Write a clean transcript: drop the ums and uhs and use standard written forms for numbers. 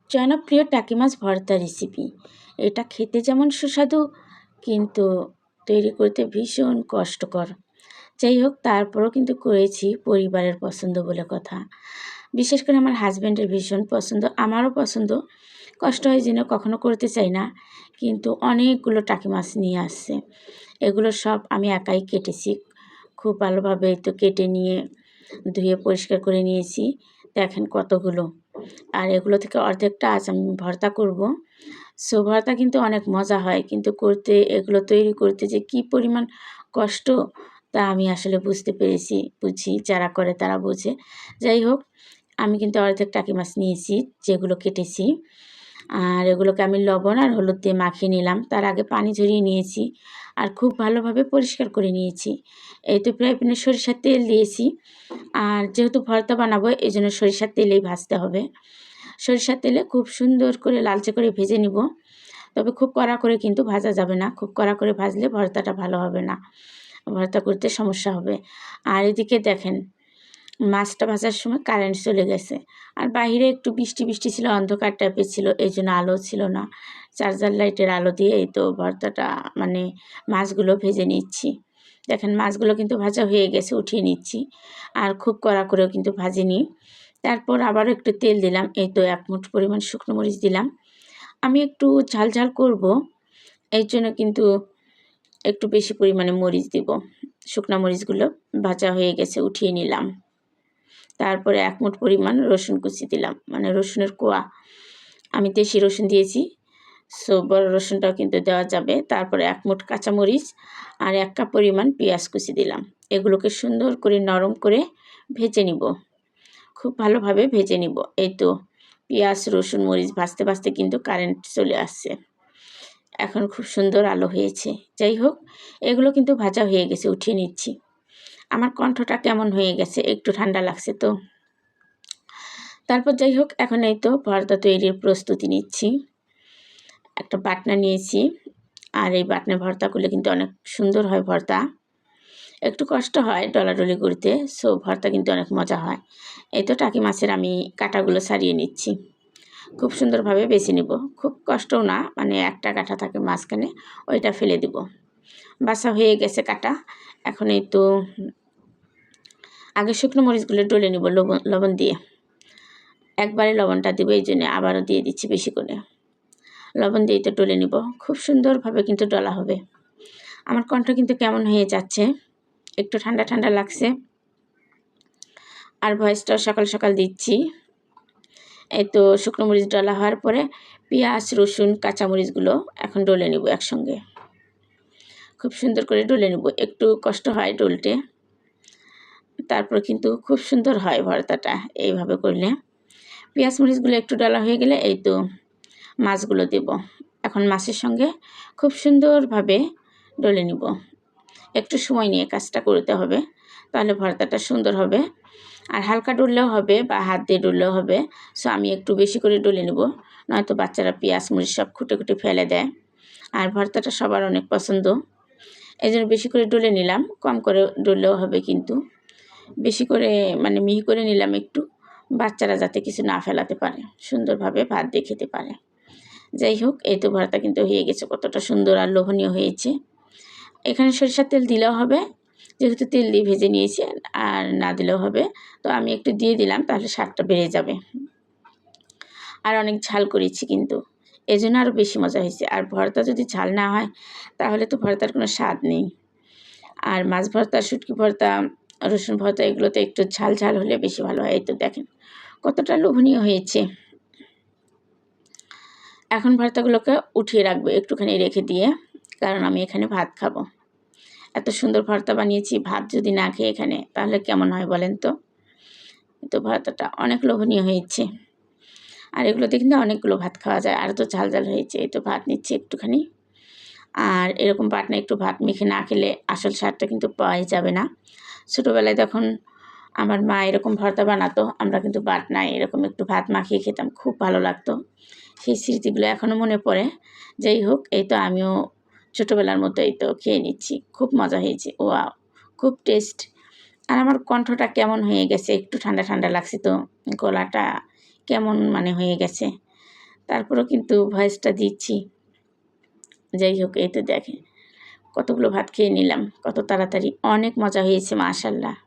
জনপ্রিয় টাকি মাছ ভর্তা রেসিপি। এটা খেতে যেমন সুস্বাদু কিন্তু তৈরি করতে ভীষণ কষ্টকর। যাই হোক, তারপরও কিন্তু করেছি, পরিবারের পছন্দ বলে কথা। বিশেষ করে আমার হাজব্যান্ডের ভীষণ পছন্দ, আমারও পছন্দ। কষ্ট হয় জেনে কখনো করতে চাই না, কিন্তু অনেকগুলো টাকি মাছ নিয়ে আসছে। এগুলো সব আমি একাই কেটেছি, খুব ভালোভাবে তো কেটে নিয়ে ধুয়ে পরিষ্কার করে নিয়েছি। দেখেন কতগুলো। আর এগুলো থেকে অর্ধেকটা আজ আমি ভর্তা করব। সো ভর্তা কিন্তু অনেক মজা হয়, কিন্তু এগুলো তৈরি করতে যে কি পরিমাণ কষ্ট তা আমি আসলে বুঝতে পেরেছি, বুঝি যারা করে তারা বোঝে। যাই হোক, আমি কিন্তু অর্ধেক টাকি মাছ নিয়েছি যেগুলো কেটেছি। আর এগুলোকে আমি লবণ আর হলুদ দিয়ে মাখিয়ে নিলাম। তার আগে পানি ঝরিয়ে নিয়েছি আর খুব ভালোভাবে পরিষ্কার করে নিয়েছি। এই তো ফ্রাই প্যানে সরিষার তেল দিয়েছি। আর যেহেতু ভর্তা বানাবো এই জন্য সরিষার তেলেই ভাজতে হবে। সরিষার তেলে খুব সুন্দর করে লালচে করে ভেজে নিব। তবে খুব কড়া করে কিন্তু ভাজা যাবে না, খুব কড়া করে ভাজলে ভর্তাটা ভালো হবে না, ভর্তা করতে সমস্যা হবে। আর এদিকে দেখেন, মাছটা ভাজার সময় কারেন্ট চলে গেছে। আর বাইরে একটু বৃষ্টি বৃষ্টি ছিল, অন্ধকার টাইপের ছিল, এই জন্য আলো ছিল না। চার্জার লাইটের আলো দিয়ে এই তো ভর্তাটা মাছগুলো ভেজে নিচ্ছি। দেখেন মাছগুলো কিন্তু ভাজা হয়ে গেছে, উঠিয়ে নিচ্ছি। আর খুব কড়া করেও কিন্তু ভাজিনি। তারপর আবারও একটু তেল দিলাম, এই তো 1 মুঠ পরিমাণ শুকনো মরিচ দিলাম। আমি একটু ঝাল ঝাল করব, এই জন্য কিন্তু একটু বেশি পরিমাণে মরিচ দিব। শুকনো মরিচগুলো ভাজা হয়ে গেছে, উঠিয়ে নিলাম। তারপরে 1 মুঠ পরিমাণ রসুন কুচি দিলাম, রসুনের কোয়া। আমি দেশি রসুন দিয়েছি, সো বড় রসুনটাও কিন্তু দেওয়া যাবে। তারপরে 1 মুঠ কাঁচামরিচ আর 1 কাপ পরিমাণ পেঁয়াজ কুচি দিলাম। এগুলোকে সুন্দর করে নরম করে ভেজে নিব, খুব ভালোভাবে ভেজে নিব। এই তো পেঁয়াজ রসুন মরিচ ভাজতে ভাজতে কিন্তু কারেন্ট চলে আসছে, এখন খুব সুন্দর আলো হয়েছে। যাই হোক, এগুলো কিন্তু ভাজা হয়ে গেছে, উঠিয়ে নিচ্ছি। আমার কণ্ঠটা কেমন হয়ে গেছে, একটু ঠান্ডা লাগছে তো। তারপর যাই হোক, এখন এই তো ভর্তা তৈরির প্রস্তুতি নিচ্ছি। একটা বাটনা নিয়েছি, আর এই বাটনা ভর্তা করলে কিন্তু অনেক সুন্দর হয় ভর্তা। একটু কষ্ট হয় ডলাডলি করতে, সো ভর্তা কিন্তু অনেক মজা হয়। এই তো টাকি মাছের আমি কাঁটাগুলো ছাড়িয়ে নিচ্ছি, খুব সুন্দরভাবে বেছে নিব। খুব কষ্টও না, একটা কাঁটা থাকে মাঝখানে, ওইটা ফেলে দিব। বাছা হয়ে গেছে কাঁটা। এখন এই তো আগে শুকনো মরিচগুলো ডলে নিব লবণ দিয়ে। একবারে লবণটা দেবো, এই জন্য আবারও দিয়ে দিচ্ছি বেশি করে। লবণ দিয়ে তো ডলে নিব, খুব সুন্দরভাবে কিন্তু ডলা হবে। আমার কণ্ঠ কিন্তু কেমন হয়ে যাচ্ছে, একটু ঠান্ডা ঠান্ডা লাগছে। আর ভয়েসটাও সকাল সকাল দিচ্ছি। এই তো শুকনো মরিচ ডলা হওয়ার পরে পেঁয়াজ রসুন কাঁচামরিচগুলো এখন ডলে নিব একসঙ্গে, খুব সুন্দর করে ডলে নিব। একটু কষ্ট হয় ডলতে, তারপর কিন্তু খুব সুন্দর হয় ভর্তাটা এইভাবে করলে। পেঁয়াজ মরিচগুলো একটু ডলা হয়ে গেলে এই তো মাছগুলো দেব। এখন মাছের সঙ্গে খুব সুন্দরভাবে ডলে নিব। একটু সময় নিয়ে কাজটা করতে হবে, তাহলে ভর্তাটা সুন্দর হবে। আর হালকা ডললেও হবে বা হাত দিয়ে ডললেও হবে। সো আমি একটু বেশি করে ডলে নেব, নয়তো বাচ্চারা পেঁয়াজ মরিচ সব খুঁটে খুঁটে ফেলে দেয়। আর ভর্তাটা সবার অনেক পছন্দ, এই জন্য বেশি করে ডলে নিলাম। কম করে ডললেও হবে, কিন্তু বেশি করে মিহি করে নিলাম একটু, বাচ্চারা যাতে কিছু না ফেলাতে পারে, সুন্দরভাবে ভাত দিয়ে খেতে পারে। যাই হোক, এই তো ভর্তা কিন্তু হয়ে গেছে, কতটা সুন্দর আর লোভনীয় হয়েছে। এখানে সরিষার তেল দিলেও হবে, যেহেতু তেল দিয়ে ভেজে নিয়েছি, আর না দিলেও হবে। তো আমি একটু দিয়ে দিলাম, তাহলে স্বাদটা বেড়ে যাবে। আর অনেক ঝাল করেছি কিন্তু, এই জন্য আরও বেশি মজা হয়েছে। আর ভর্তা যদি ঝাল না হয় তাহলে তো ভর্তার কোনো স্বাদ নেই। আর মাছ ভর্তা, শুটকি ভর্তা, রসুন ভর্তা, এগুলোতে একটু ঝাল ঝাল হলে বেশি ভালো হয়। এই তো দেখেন কতটা লোভনীয় হয়েছে। এখন ভর্তাগুলোকে উঠিয়ে রাখবো একটুখানি রেখে দিয়ে, কারণ আমি এখানে ভাত খাবো। এত সুন্দর ভর্তা বানিয়েছি, ভাত যদি না খেয়ে এখানে, তাহলে কেমন হয় বলেন তো। তো ভর্তাটা অনেক লোভনীয় হয়েছে, আর এগুলোতে কিন্তু অনেকগুলো ভাত খাওয়া যায়। আর তো ঝাল ঝাল হয়েছে। এই তো ভাত নিচ্ছি একটুখানি। আর এরকম বাটনা একটু ভাত মেখে না খেলে আসল স্বাদটা কিন্তু পাওয়াই যাবে না। ছোটোবেলায় তখন আমার মা এরকম ভর্তা বানাতো, আমরা কিন্তু বাটনায় এরকম একটু ভাত মাখিয়ে খেতাম, খুব ভালো লাগতো। সেই স্মৃতিগুলো এখনও মনে পড়ে। যাই হোক, এই তো আমিও ছোটোবেলার মতো এই তো খেয়ে নিচ্ছি, খুব মজা হয়েছে। ওয়াও, খুব টেস্ট। আর আমার কণ্ঠটা কেমন হয়ে গেছে, একটু ঠান্ডা ঠান্ডা লাগছে তো, গলাটা কেমন হয়ে গেছে। তারপরেও কিন্তু ভয়েসটা দিচ্ছি। যাই হোক, এই তো দেখে কতগুলো ভাত খেয়ে নিলাম, কত তাড়াতাড়ি। অনেক মজা হয়েছে মাশাআল্লাহ।